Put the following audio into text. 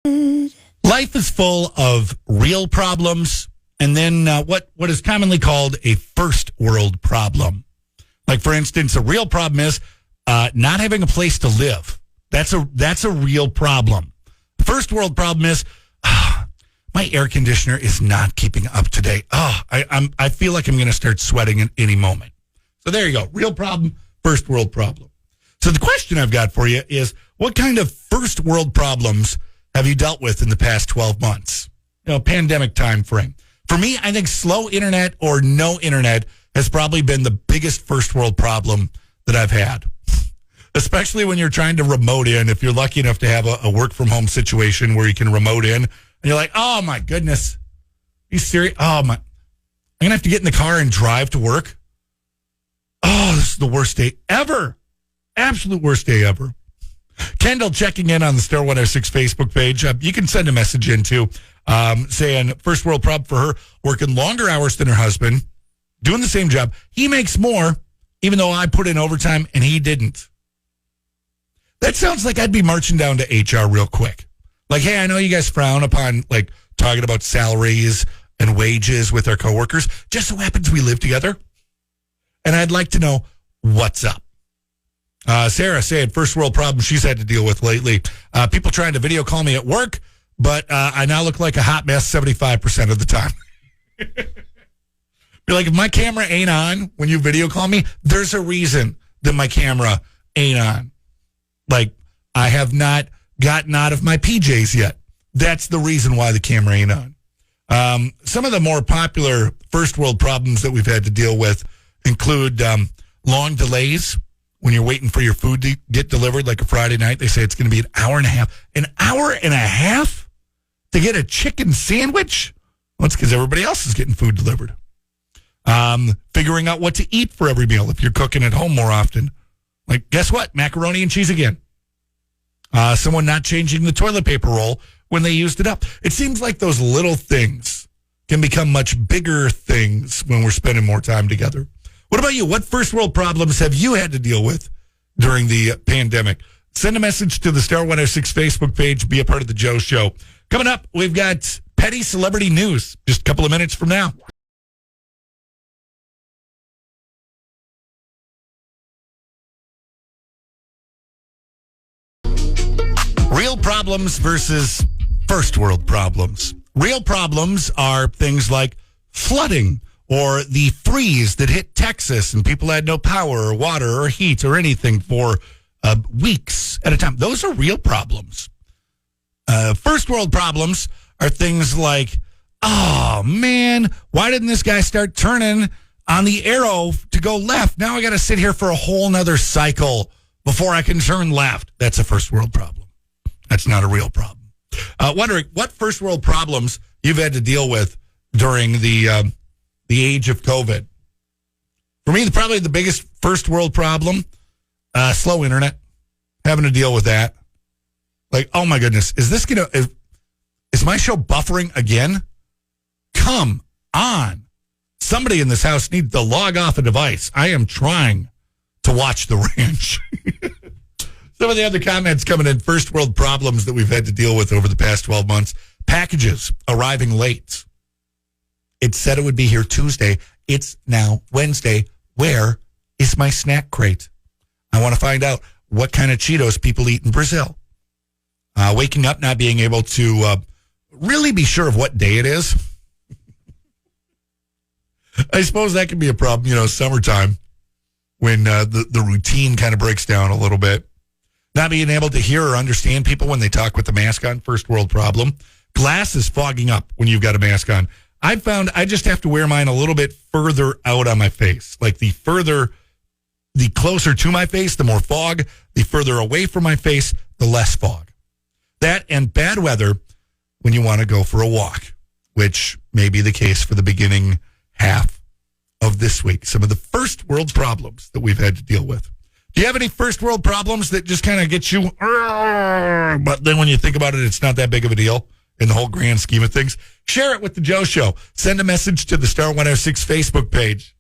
Life is full of real problems and then what is commonly called a first world problem. Like, for instance, a real problem is not having a place to live. That's a real problem. First world problem is my air conditioner is not keeping up today. I feel like I'm going to start sweating at any moment. So there you go. Real problem, first world problem. So the question I've got for you is, what kind of first world problems have you dealt with in the past 12 months? Pandemic time frame. For me, I think slow internet or no internet has probably been the biggest first world problem that I've had. Especially when you're trying to remote in, if you're lucky enough to have a work from home situation where you can remote in, and you're like, oh my goodness, are you serious? I'm going to have to get in the car and drive to work. Oh, this is the worst day ever. Absolute worst day ever. Kendall checking in on the Star 106 Facebook page. You can send a message in too, saying first world problem for her, working longer hours than her husband, doing the same job. He makes more, even though I put in overtime and he didn't. That sounds like I'd be marching down to HR real quick. Like, hey, I know you guys frown upon like talking about salaries and wages with our coworkers. Just so happens we live together. And I'd like to know what's up. Sarah saying first world problem she's had to deal with lately. People trying to video call me at work, but I now look like a hot mess 75% of the time. Be like, if my camera ain't on when you video call me, there's a reason that my camera ain't on. Like, I have not gotten out of my PJs yet. That's the reason why the camera ain't on. Some of the more popular first world problems that we've had to deal with include long delays when you're waiting for your food to get delivered, like a Friday night. They say it's going to be an hour and a half. An hour and a half to get a chicken sandwich? Well, it's because everybody else is getting food delivered. Figuring out what to eat for every meal if you're cooking at home more often. Like, guess what? Macaroni and cheese again. Someone not changing the toilet paper roll when they used it up. It seems like those little things can become much bigger things when we're spending more time together. What about you? What first world problems have you had to deal with during the pandemic? Send a message to the Star 106 Facebook page. Be a part of the Joe Show. Coming up, we've got petty celebrity news just a couple of minutes from now. Real problems versus first world problems. Real problems are things like flooding or the freeze that hit Texas and people had no power or water or heat or anything for weeks at a time. Those are real problems. First world problems are things like, oh man, why didn't this guy start turning on the arrow to go left? Now I got to sit here for a whole nother cycle before I can turn left. That's a first world problem. That's not a real problem. Wondering what first world problems you've had to deal with during the age of COVID. For me, probably the biggest first world problem, slow internet, having to deal with that. Like, oh my goodness, is my show buffering again? Come on. Somebody in this house needs to log off a device. I am trying to watch The Ranch. Some of the other comments coming in, first world problems that we've had to deal with over the past 12 months. Packages arriving late. It said it would be here Tuesday. It's now Wednesday. Where is my snack crate? I want to find out what kind of Cheetos people eat in Brazil. Waking up, not being able to really be sure of what day it is. I suppose that could be a problem, summertime, when the routine kind of breaks down a little bit. Not being able to hear or understand people when they talk with the mask on, first world problem. Glasses fogging up when you've got a mask on. I found I just have to wear mine a little bit further out on my face. Like the closer to my face, the more fog. The further away from my face, the less fog. That and bad weather when you want to go for a walk, which may be the case for the beginning half of this week. Some of the first world problems that we've had to deal with. Do you have any first world problems that just kind of get you, but then when you think about it, it's not that big of a deal in the whole grand scheme of things? Share it with the Joe Show. Send a message to the Star 106 Facebook page.